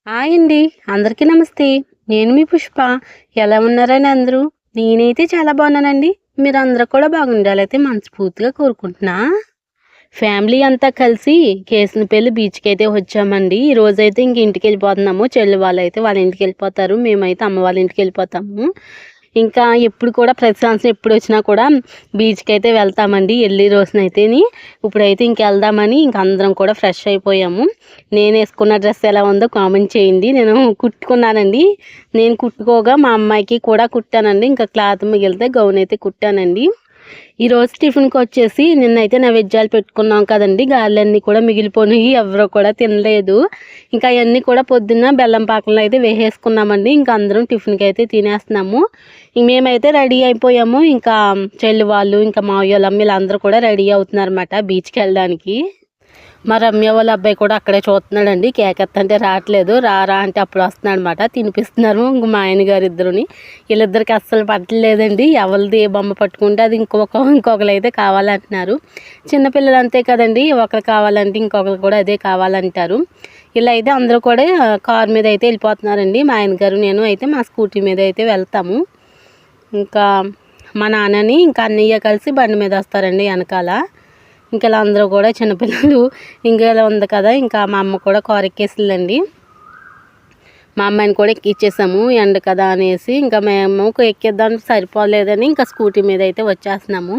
Hi అండి. అందరికీ నమస్తే. నేను మీ పుష్ప. ఎలా ఉన్నారని అందరూ? నేనైతే చాలా బాగున్నానండి. మీరందరూ కూడా బాగుండాలైతే మనస్ఫూర్తిగా కోరుకుంటున్నా. ఫ్యామిలీ అంతా కలిసి కేసునపల్లి బీచ్‌కైతే వచ్చామండి. ఈరోజైతే ఇంక ఇంటికెళ్ళిపోతున్నాము. చెల్లి వాళ్ళైతే వాళ్ళ ఇంటికెళ్ళిపోతారు. మేమైతే అమ్మ వాళ్ళ ఇంటికెళ్ళిపోతాము. ఇంకా ఎప్పుడు కూడా ప్రతి సంవత్సరం ఎప్పుడొచ్చినా కూడా బీచ్‌కైతే వెళ్తామండి. ఎళ్ళి రోజునైతేని. ఇప్పుడైతే ఇంకెళ్దామని ఇంక అందరం కూడా ఫ్రెష్ అయిపోయాము. నేనేసుకున్న డ్రెస్ ఎలా ఉందో కామెంట్ చేయండి. నేను కుట్టుకున్నానండి. నేను కుట్టుకోగా మా అమ్మాయికి కూడా కుట్టానండి. ఇంకా క్లాత్ మిగిలితే గౌన్ అయితే కుట్టానండి. ఈరోజు టిఫిన్‌కొచ్చేసి నిన్నైతే నైవేద్యాలు పెట్టుకున్నాం కదండీ! గారెలన్నీ కూడా మిగిలిపోయినాయి. ఎవరు కూడా తినలేదు. ఇంకా అయన్నీ కూడా పొద్దున్న బెల్లం పాకంలో అయితే వేసేసుకున్నామండి. ఇంకా అందరం టిఫిన్‌కైతే తినేస్తున్నాము. మేమైతే రెడీ అయిపోయాము. ఇంకా చెల్లి వాళ్ళు, ఇంకా మావయ్యోళ్ళమ్మ వీళ్ళందరూ కూడా రెడీ అవుతున్నారన్నమాట బీచ్‌కెళ్ళడానికి. మా రమ్య వాళ్ళ అబ్బాయి కూడా అక్కడే చూస్తున్నాడండి. కేకెత్తంటే రావట్లేదు. రా అంటే అప్పుడు వస్తున్నాడు అనమాట. తినిపిస్తున్నారు ఇంక మా ఆయన గారు ఇద్దరుని. వీళ్ళిద్దరికి అస్సలు పట్టలేదండి. ఎవరిది ఏ బొమ్మ పట్టుకుంటే అది ఇంకొకరు అయితే కావాలంటున్నారు. చిన్నపిల్లలు అంతే కదండి. ఒకరు కావాలంటే ఇంకొకరు కూడా అదే కావాలంటారు. ఇలా అయితే అందరూ కూడా కారు మీద అయితే వెళ్ళిపోతున్నారండి. మా ఆయన గారు నేను అయితే మా స్కూటీ మీద అయితే వెళ్తాము. ఇంకా మా నాన్నని ఇంకా అన్నయ్య కలిసి బండి మీద వస్తారండి వెనకాల. ఇంకా ఇలా అందరూ కూడా చిన్నపిల్లలు ఇంకా ఇలా ఉంది కదా. ఇంకా మా అమ్మ కూడా కారు ఎక్కేసిందండి. మా అమ్మాయిని కూడా ఎక్కిచ్చేసాము ఎండ కదా అనేసి. ఇంకా మేము ఎక్కేద్దానికి సరిపోలేదని ఇంకా స్కూటీ మీద అయితే వచ్చేస్తున్నాము.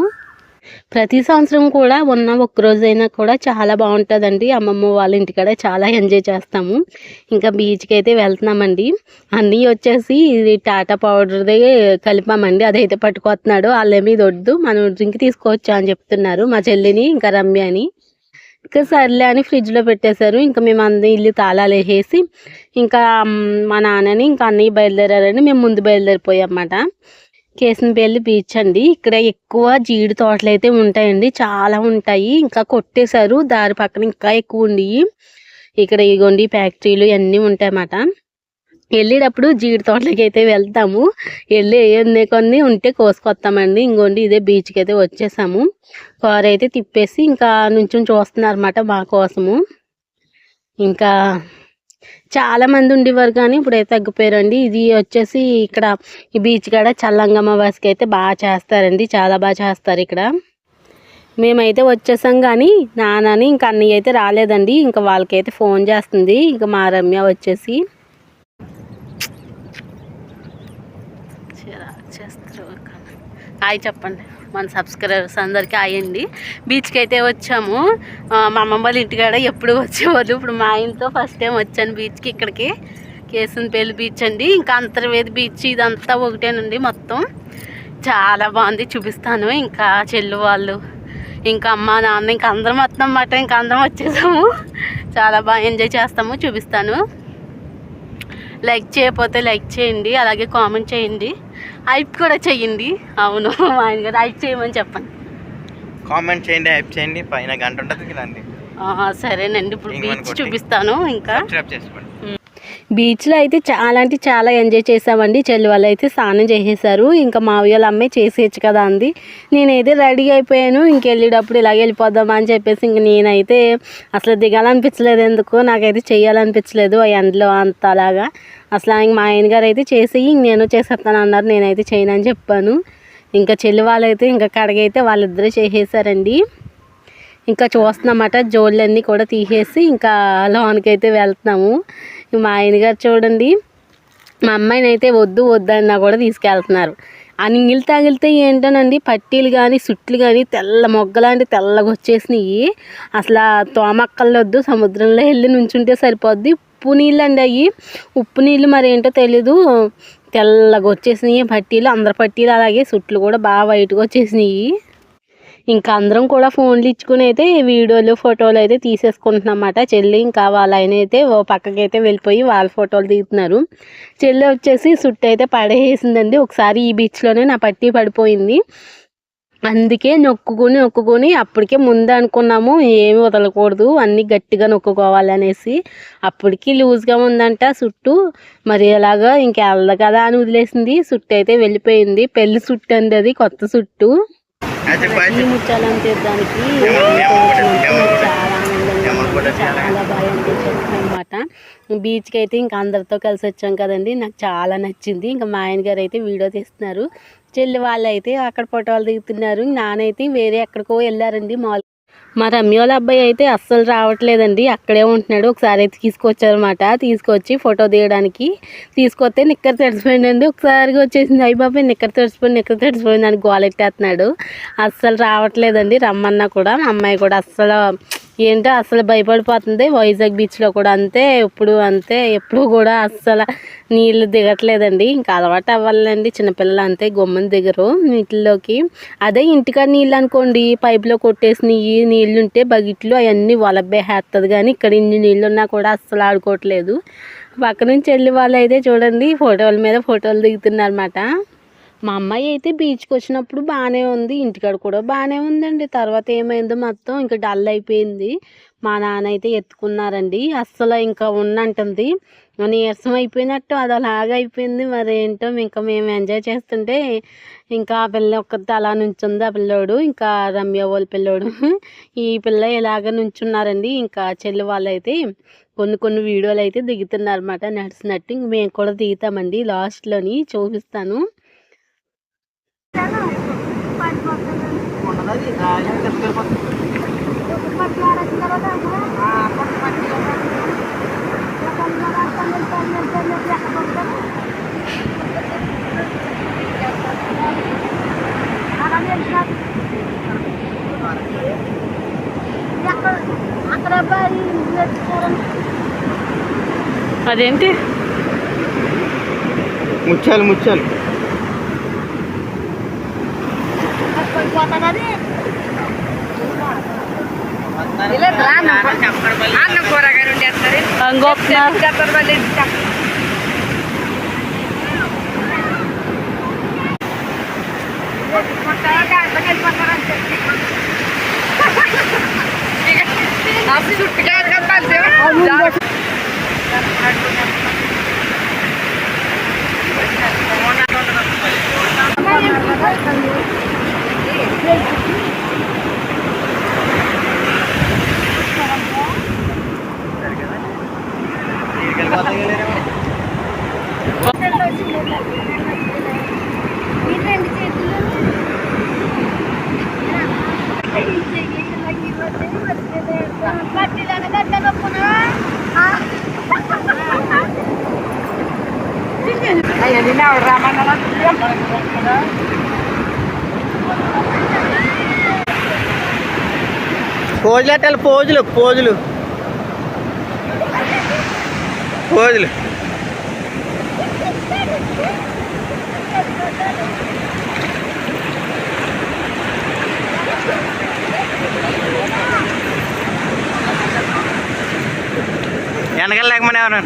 ప్రతి సంవత్సరం కూడా ఉన్న ఒక్కరోజైనా కూడా చాలా బాగుంటుందండి. అమ్మమ్మ వాళ్ళ ఇంటికాడ చాలా ఎంజాయ్ చేస్తాము. ఇంకా బీచ్కి అయితే వెళ్తున్నామండి. అన్నీ వచ్చేసి ఇది టాటా పౌడర్ది కలిపామండి. అదైతే పట్టుకొస్తున్నాడు. వాళ్ళేమీ ఇది వద్దు మనం డ్రింక్ తీసుకోవచ్చా అని చెప్తున్నారు మా చెల్లిని ఇంకా రమ్య అని. ఇంకా సర్లే అని ఫ్రిడ్జ్లో పెట్టేశారు. ఇంకా మేము అందరం ఇల్లు తాళాలు వేసేసి ఇంకా మా నాన్నని ఇంకా అన్నయ్య బయలుదేరారని మేము ముందు బయలుదేరిపోయామన్నమాట. కేసనపల్లి బీచ్ అండి. ఇక్కడ ఎక్కువ జీడి తోటలు అయితే ఉంటాయండి. చాలా ఉంటాయి. ఇంకా కొట్టేశారు. దారి పక్కన ఇంకా ఎక్కువ ఉండి ఇక్కడ ఇగోండి ఫ్యాక్టరీలు ఇవన్నీ ఉంటాయన్నమాట. వెళ్ళేటప్పుడు జీడి తోటలకి అయితే వెళ్తాము. వెళ్ళి కొన్ని ఉంటే కోసుకొస్తామండి. ఇంకోండి ఇదే బీచ్కి అయితే వచ్చేసాము. కారు అయితే తిప్పేసి ఇంకా నుంచుని చూస్తున్నారన్నమాట మా కోసము. ఇంకా చాలామంది ఉండేవారు కానీ ఇప్పుడైతే తగ్గిపోయారండి. ఇది వచ్చేసి ఇక్కడ ఈ బీచ్ కాడ చల్లంగమ్మ వాసుకి అయితే బాగా చేస్తారండి. చాలా బాగా చేస్తారు ఇక్కడ. మేమైతే వచ్చేసాం కానీ నాన్నని ఇంకా అన్నయ్య అయితే రాలేదండి. ఇంకా వాళ్ళకైతే ఫోన్ చేస్తుంది. ఇంకా మా రమ్య వచ్చేసి హాయ్ చెప్పండి మన సబ్స్క్రైబర్స్ అందరికీ హాయ్ అండి. బీచ్కి అయితే వచ్చాము. మా అమ్మమ్మ వాళ్ళ ఇంటికాడ ఎప్పుడు వచ్చేవాళ్ళు. ఇప్పుడు మా ఆయనతో ఫస్ట్ టైం వచ్చాను బీచ్కి. ఇక్కడికి కేసనపల్లి బీచ్ అండి. ఇంకా అంతర్వేది బీచ్ ఇదంతా ఒకటేనండి మొత్తం. చాలా బాగుంది చూపిస్తాను. ఇంకా చెల్లు వాళ్ళు ఇంకా అమ్మ నాన్న ఇంకా అందరం మొత్తం అన్నమాట. ఇంకా అందరం వచ్చేసాము. చాలా బాగా ఎంజాయ్ చేస్తాము. చూపిస్తాను. లైక్ చేయకపోతే లైక్ చేయండి. అలాగే కామెంట్ చేయండి. హైప్ కూడా చెయ్యండి. అవును మా ఆయన గారు హైప్ చేయమని చెప్పండి. కామెంట్ చేయండి, హైప్ చేయండి. పైన గంట ఉంటుంది కదండి. సరేనండి. ఇప్పుడు బీచ్ చూపిస్తాను. ఇంకా చేసుకోండి. బీచ్లో అయితే చాలా అంటే చాలా ఎంజాయ్ చేసామండి. చెల్లి వాళ్ళు అయితే స్నానం చేసేసారు. ఇంకా మావయ్య వాళ్ళ అమ్మాయి చేసేయచ్చు కదా అంది. నేనైతే రెడీ అయిపోయాను. ఇంకెళ్ళేటప్పుడు ఇలాగ వెళ్ళిపోదామా అని చెప్పేసి ఇంక నేనైతే అసలు దిగాలనిపించలేదు. ఎందుకు నాకైతే చేయాలనిపించలేదు ఆ ఎండలో అంతలాగా. అసలు ఇంక మా ఆయన గారు అయితే చేసేయి నేను చేసేస్తాను అన్నారు. నేనైతే చేయనని చెప్పాను. ఇంకా చెల్లి వాళ్ళైతే ఇంకా కడగైతే వాళ్ళిద్దరూ చేసేసారండి. ఇంకా చూస్తున్నామాట జోళ్ళన్నీ కూడా తీసేసి ఇంకా లోనికి అయితే వెళ్తున్నాము. మా ఆయన గారు చూడండి మా అమ్మాయిని అయితే వద్దు వద్దన్నా కూడా తీసుకెళ్తున్నారు. ఆ నీళ్ళు తగిలితే ఏంటోనండి పట్టీలు కానీ సుట్లు కానీ తెల్ల మొగ్గలాంటి తెల్లగా వచ్చేసినాయి. అసలు తోమక్కలు వద్దు సముద్రంలో వెళ్ళి నుంచుంటే సరిపోద్ది. ఉప్పు నీళ్ళు అండి అవి. ఉప్పు నీళ్ళు మరి ఏంటో తెలీదు తెల్లగా వచ్చేసినాయి పట్టీలు. అందరి పట్టీలు అలాగే సుట్లు కూడా బాగా వైట్గా వచ్చేసినాయి. ఇంకా అందరం కూడా ఫోన్లు ఇచ్చుకుని అయితే వీడియోలు ఫోటోలు అయితే తీసేసుకుంటున్నమాట. చెల్లి ఇంకా వాళ్ళ ఆయన అయితే ఓ పక్కకైతే వెళ్ళిపోయి వాళ్ళ ఫోటోలు తీస్తున్నారు. చెల్లి వచ్చేసి సుట్టు అయితే పడేసిందండి. ఒకసారి ఈ బీచ్లోనే నా పట్టీ పడిపోయింది. అందుకే నొక్కుని అప్పటికే ముందు అనుకున్నాము ఏమి వదలకూడదు అన్నీ గట్టిగా నొక్కుకోవాలనేసి. అప్పటికి లూజ్గా ఉందంట సుట్టు. మరి ఎలాగా ఇంక వెళ్ళదు కదా అని వదిలేసింది. సుట్టు అయితే వెళ్ళిపోయింది. పెళ్లి సుట్టు అండి అది, కొత్త సుట్టు. ఈ ముచ్చాలను తీర్చడానికి చాలా ఆనందంగా చాలా బాగా అనిపించింది అనమాట. బీచ్కి అయితే ఇంకా అందరితో కలిసి వచ్చాం కదండి, నాకు చాలా నచ్చింది. ఇంకా మా ఆయన గారు అయితే వీడియో తీస్తున్నారు, చెల్లి వాళ్ళు అయితే అక్కడ ఫోటోలు దిగుతున్నారు. నానైతే వేరే ఎక్కడికో వెళ్ళారండి. మా రమ్యోల అబ్బాయి అయితే అస్సలు రావట్లేదండి, అక్కడే ఉంటున్నాడు. ఒకసారి అయితే తీసుకొచ్చారన్నమాట, తీసుకొచ్చి ఫోటో దిగడానికి తీసుకొస్తే నిక్కర్ తడిసిపోయిందండి. ఒకసారిగా వచ్చేసింది, అయ్యి బాబాయ్ నిక్కర్ తడిసిపోయింది అని గోలెట్టేస్తున్నాడు. అస్సలు రావట్లేదండి, రమ్మన్నా కూడా. మా అమ్మాయి కూడా అస్సలు ఏంటో అస్సలు భయపడిపోతుంది. వైజాగ్ బీచ్లో కూడా అంతే, ఎప్పుడు కూడా అస్సలు నీళ్ళు దిగట్లేదండి. ఇంకా అలవాటు అవ్వాలండి, చిన్నపిల్లలు అంతే గమ్మున దిగరు నీటిలోకి. అదే ఇంటికాడ నీళ్ళు అనుకోండి, పైపులో కొట్టేసినవి నీళ్ళు ఉంటే బకెట్లు అవన్నీ వలబేసేస్తుంది, కానీ ఇక్కడ ఇన్ని నీళ్ళు ఉన్నా కూడా అస్సలు ఆడుకోవట్లేదు. పక్క నుంచి వెళ్ళి వాళ్ళు అయితే చూడండి ఫోటోల మీద ఫోటోలు దిగుతున్నారన్నమాట. మా అమ్మాయి అయితే బీచ్కి వచ్చినప్పుడు బాగానే ఉంది, ఇంటికాడ కూడా బాగానే ఉందండి. తర్వాత ఏమైందో మొత్తం ఇంకా డల్ అయిపోయింది. మా నాన్న అయితే ఎత్తుకున్నారండి, అస్సలు ఇంకా ఉన్నంటుంది, నీరసం అయిపోయినట్టు అది అలాగా అయిపోయింది. మరి ఏంటో ఇంకా మేము ఎంజాయ్ చేస్తుంటే ఇంకా ఆ పిల్ల ఒక్కరితో అలా నుంచుంది. ఆ పిల్లోడు ఇంకా రమ్య వాళ్ళ పిల్లోడు ఈ పిల్ల ఇలాగ నుంచున్నారండి. ఇంకా చెల్లి వాళ్ళు అయితే కొన్ని వీడియోలు అయితే దిగుతున్నారన్నమాట నడిచినట్టు. ఇంక మేము కూడా దిగుతామండి, లాస్ట్లోని చూపిస్తాను. అదేంటి ముత్యాలు పోజులు అట్టాలి, పోజులు వెనకాల లేకమని ఎవరు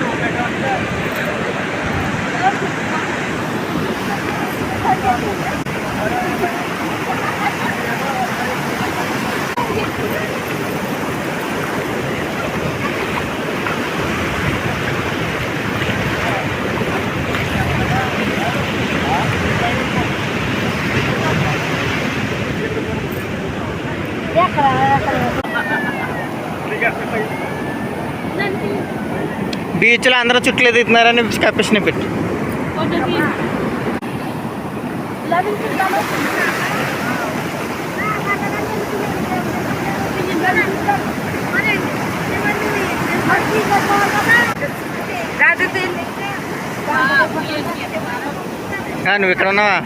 బీచ్లో అందరూ చుట్టూ ఎదుగుతున్నారని కప్పిసిన పెట్టి నువ్వు ఇక్కడ ఉన్నావా?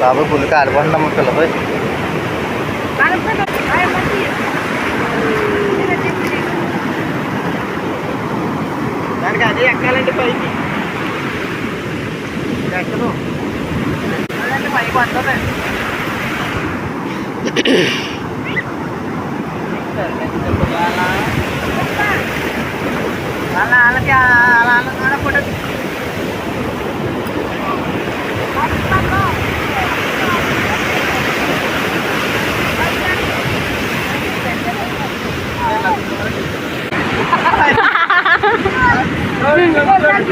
బాబు పుల్లు కాలిపోతుందమ్మ పిల్లపోయి. దానికి అదే ఎక్కాలంటే పైకి ఎక్కను, అదంటే పైకి వస్తుంది. వాళ్ళకి అలా కూడా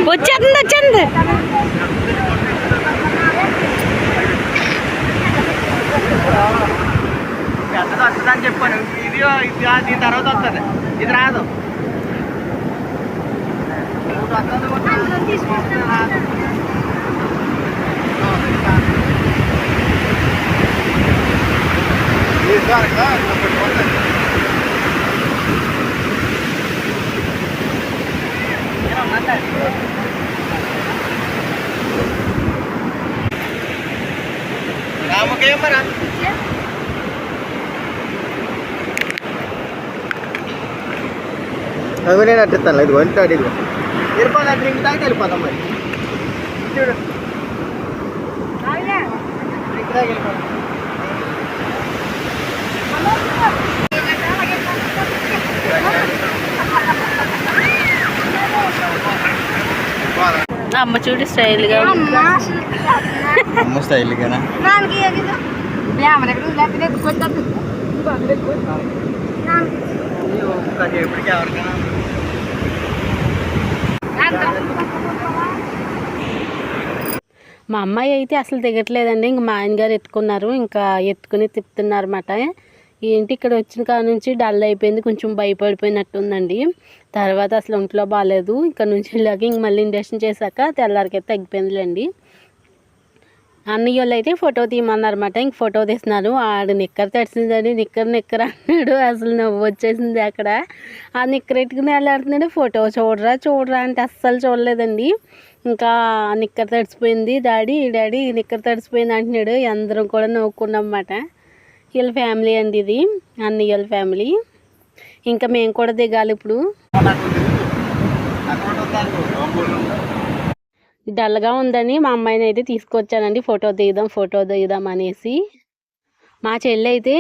వచ్చేస్తుంది వచ్చింది. పెద్దది వస్తుంది అని చెప్పాను. ఇది దీని తర్వాత వస్తుంది, ఇది రాదు. రాదు. రామకేమరా అవి నేను అట్టిస్తాను. ఇది వంట అడిగి వెళ్ళిపోదా, డ్రింక్ తాగితే వెళ్ళిపోతాం. మరి చూడు డ్రింక్ తాగి వెళ్ళిపోతాం. అమ్మ చూడు స్టైల్గా అమ్మ స్టైల్గానా ఎప్పటికీ ఎవరికైనా మా అమ్మాయి అయితే అసలు దిగట్లేదండి. ఇంక మా ఆయన గారు ఎత్తుకున్నారు, ఇంకా ఎత్తుకుని తిప్పుతున్నారు అన్నమాట. ఏంటి ఇక్కడ వచ్చిన కాడ నుంచి డల్ అయిపోయింది, కొంచెం భయపడిపోయినట్టుందండి. తర్వాత అసలు ఒంట్లో బాగాలేదు. ఇక్కడ నుంచి ఇలాగే ఇంక మళ్ళీ ఇండక్షన్ చేశాక తెల్లారికైతే తగ్గిపోయిందిలేండి. అన్నయ్య వాళ్ళు అయితే ఫోటో తీయమన్నారన్నమాట. ఇంక ఫోటో తీస్తున్నారు. ఆడు నిక్కర్ తడిసిందని నిక్కర్ అన్నాడు. అసలు నవ్వు వచ్చేసింది అక్కడ. ఆ నిక్కర్ ఎట్టుకుని వెళ్ళాడుతున్నాడు. ఫోటో చూడరా అంటే అస్సలు చూడలేదండి. ఇంకా నిక్కర్ తడిసిపోయింది, డాడీ నిక్కర్ తడిసిపోయింది అంటున్నాడు. అందరం కూడా నవ్వుకున్నాం అన్నమాట. వీళ్ళ ఫ్యామిలీ అండి ఇది, అన్నయ్య వాళ్ళ ఫ్యామిలీ. ఇంకా మేము కూడా దిగాలి ఇప్పుడు. డల్గా ఉందని మా అమ్మాయిని అయితే తీసుకొచ్చానండి ఫోటో దిగుదాం అనేసి. మా చెల్లి అయితే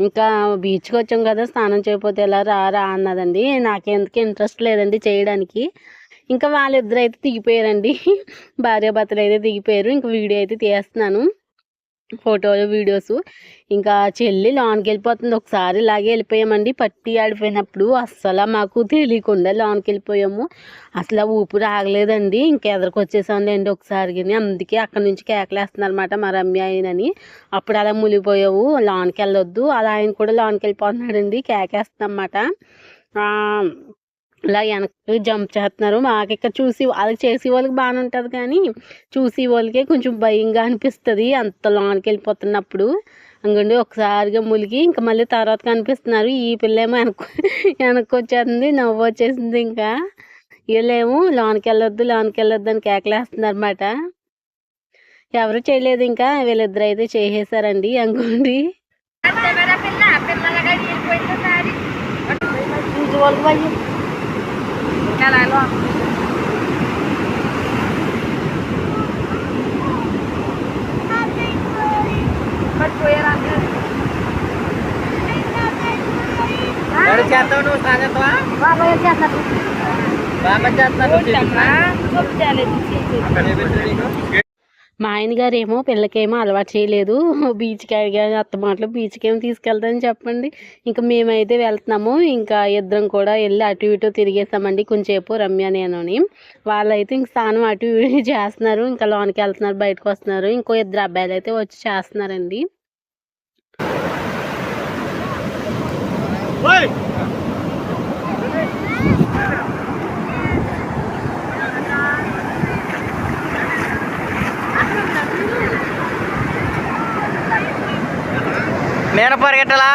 ఇంకా బీచ్కి వచ్చాం కదా, స్నానం చేయకపోతే ఎలా రా అన్నదండి. నాకెందుకు ఇంట్రెస్ట్ లేదండి చేయడానికి. ఇంకా వాళ్ళిద్దరు అయితే దిగిపోయారండి, భార్యాభర్తలు అయితే దిగిపోయారు. ఇంకా వీడియో అయితే తీస్తున్నాను, ఫోటోలు వీడియోస్. ఇంకా చెల్లి లోనికి వెళ్ళిపోతుంది. ఒకసారి ఇలాగే వెళ్ళిపోయామండి, పట్టి ఆడిపోయినప్పుడు అస్సలు మాకు తెలియకుండా లోనికి వెళ్ళిపోయాము. అసలు ఊపిరి ఆగలేదండి. ఇంకా ఎదరికొచ్చేసాంలేండి ఒకసారి. అందుకే అక్కడ నుంచి కేకలేస్తున్నారు అనమాట మా రమ్య ఆయనని. అప్పుడు అలా మునిగిపోయావు, లోనికి వెళ్ళొద్దు, అలా ఆయన కూడా లోనికి వెళ్ళిపోతున్నాడండి, కేకేస్తున్నమాట. ఇలా వెనక్కి జంప్ చేస్తున్నారు. మాకు ఇక్కడ చూసి వాళ్ళకి చేసే వాళ్ళకి బాగానే ఉంటుంది, కానీ చూసి వాళ్ళకే కొంచెం భయంగా అనిపిస్తుంది అంత లోనికి వెళ్ళిపోతున్నప్పుడు. అంగండి ఒకసారిగా ములిగి ఇంకా మళ్ళీ తర్వాత కనిపిస్తున్నారు. ఈ పిల్ల ఏమో వెనక్కి వచ్చేస్తుంది, నవ్వు వచ్చేసింది. ఇంకా వీళ్ళేమో లోనికి వెళ్ళొద్దు అని కేకలేస్తున్నారు అన్నమాట. ఎవరు చేయలేదు, ఇంకా వీళ్ళిద్దరు అయితే చేసేసారండి. అంగండి మా ఆయన గారు ఏమో పిల్లకేమో అలవాటు చేయలేదు బీచ్కి. అడిగారు అత్తమాటలు, బీచ్కి ఏమో తీసుకెళ్తానని చెప్పండి. ఇంకా మేమైతే వెళ్తున్నాము. ఇంకా ఇద్దరం కూడా వెళ్ళి అటు ఇటు తిరిగేసామండి కొంచెంసేపు, రమ్య నేనుని. వాళ్ళైతే ఇంక స్నానం అటు ఇటు చేస్తున్నారు, ఇంకా లోనికి వెళ్తున్నారు, బయటకు వస్తున్నారు. ఇంకో ఇద్దరు అబ్బాయిలు అయితే వచ్చి చేస్తున్నారండి. నేను పరిగెట్టాలా?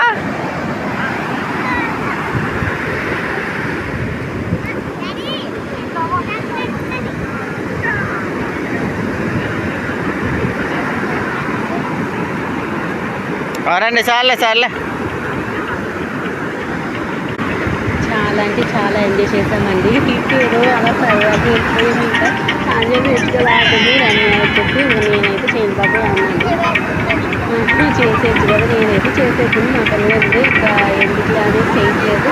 రండి, చాలే చాలా అంటే చాలా ఎంజాయ్ చేసామండి. ఏదో అలా సరదాగా వెళ్ళిపోయాము. ఇంకా సాంజయ్ పెట్టుకోలేకపోయింది రమ్య చెప్పి నేనైతే చేయను బాబు అన్నాను. చేసేది కదా, నేనైతే చేసేది. మా పిల్లలు ఇంకా ఎందుకు అనేది చేయట్లేదు.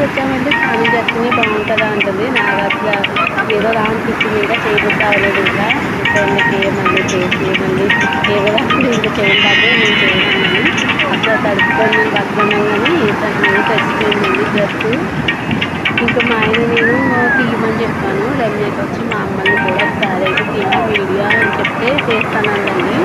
తీసుకొచ్చామంటే స్నానం చేస్తేనే బాగుంటుందా అంటుంది. నాకు అసలు ఏదో అనిపించింది, ఇంకా చేయబుద్ధి అవ్వలేదు. ఇంకా ఫ్రెండ్కి మళ్ళీ చేసి మళ్ళీ ఏదో ఇంకా చేయబాబు నేను చేయమన్నాను. అసలు తడుపుకొని పట్టుకున్నాగానే మళ్ళీ తడిచిపోయిందండి డ్రెస్సు. ఇంకా మా ఆయన నేను తీయమని చెప్పాను. రమ్యకి వచ్చి మా అమ్మల్ని కూడా ఒకసారి అయితే తీయ వీడియో అని చెప్తే చేస్తానండి.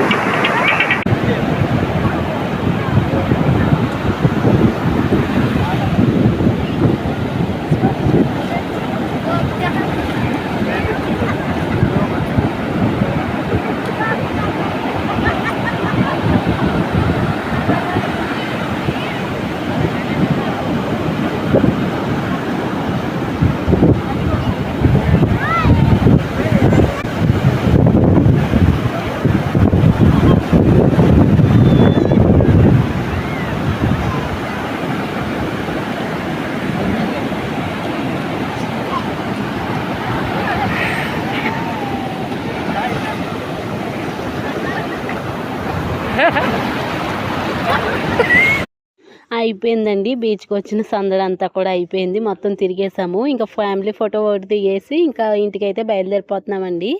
అయిపోయిందండి. బీచ్కి వచ్చిన సందడి అంతా కూడా అయిపోయింది. మొత్తం తిరిగేసాము. ఇంకా ఫ్యామిలీ ఫోటో ఒకటి దిగేసి ఇంకా ఇంటికైతే బయలుదేరిపోతున్నామండి.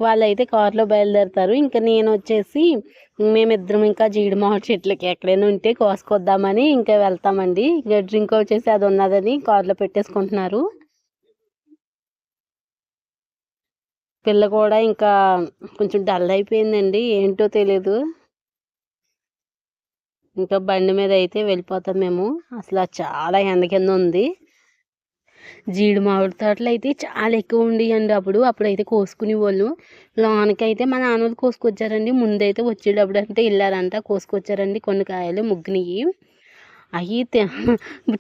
వాళ్ళైతే కారులో బయలుదేరుతారు. ఇంకా నేను వచ్చేసి మేమిద్దరం ఇంకా జీడి మామిడి చెట్లకి ఎక్కడైనా ఉంటే కోసుకొద్దామని ఇంకా వెళ్తామండి. ఇంకా డ్రింక్ వచ్చేసి అది ఉన్నదని కారులో పెట్టేసుకుంటున్నారు. పిల్ల కూడా ఇంకా కొంచెం డల్ అయిపోయిందండి, ఏంటో తెలీదు. ఇంకా బండి మీద అయితే వెళ్ళిపోతాం మేము. అసలు చాలా ఎండ కింద ఉంది. జీడి మామిడి తోటలు అయితే చాలా ఎక్కువ ఉండేయండి. అప్పుడైతే కోసుకునే వాళ్ళు. లోనకైతే మా నాన్నలు కోసుకొచ్చారండి. ముందైతే వచ్చేటప్పుడు అంటే వెళ్ళారంట, కోసుకొచ్చారండి కొన్ని కాయలు ముగ్గునివి. అవి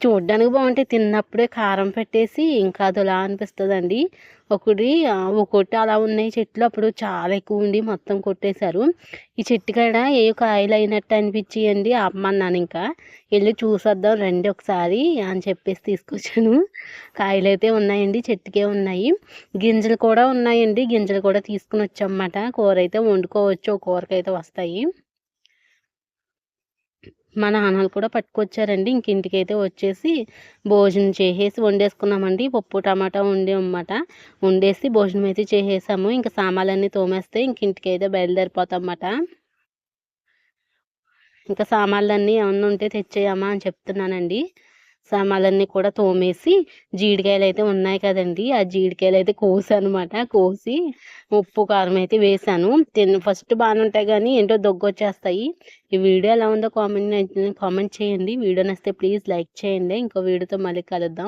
చూడ్డానికి బాగుంటాయి, తిన్నప్పుడే కారం పెట్టేసి ఇంకా అదోలా అనిపిస్తుందండి. ఒక్కొక్కటి అలా ఉన్నాయి చెట్లు. అప్పుడు చాలా ఎక్కువ ఉండి మొత్తం కొట్టేశారు. ఈ చెట్టు కాడ ఏ కాయలు అయినట్టు అనిపించియండి. అమ్మన్నాను ఇంకా వెళ్ళి చూసొద్దాం రండి ఒకసారి అని చెప్పేసి తీసుకొచ్చాను. కాయలు అయితే ఉన్నాయండి, చెట్టుకే ఉన్నాయి. గింజలు కూడా ఉన్నాయండి, గింజలు కూడా తీసుకుని వచ్చామన్నమాట. కూర అయితే వండుకోవచ్చు, కూరకైతే వస్తాయి. మా నాన్నలు కూడా పట్టుకొచ్చారండి. ఇంక ఇంటికైతే వచ్చేసి భోజనం చేసేసి వండేసుకున్నామండి. పప్పు టమాటా అన్నమాట. వండేసి భోజనం అయితే చేసేసాము. ఇంకా సామాన్లన్నీ తోమేస్తే ఇంక ఇంటికైతే బయలుదేరిపోతాం అన్నమాట. ఇంకా సామాన్లన్నీ ఏమన్నా ఉంటే తెచ్చేయమ్మా అని చెప్తున్నానండి. సామాన్లన్నీ కూడా తోమేసి జీడికాయలు అయితే ఉన్నాయి కదండి, ఆ జీడికాయలు అయితే కోసానమాట. కోసి ఉప్పు కారం అయితే వేసాను. ఫస్ట్ బాగానే ఉంటాయి కానీ ఏంటో వచ్చేస్తాయి. ఈ వీడియో ఎలా ఉందో కామెంట్ చేయండి. వీడియో నచ్చితే ప్లీజ్ లైక్ చేయండి. ఇంకో వీడియోతో మళ్ళీ కలుద్దాం.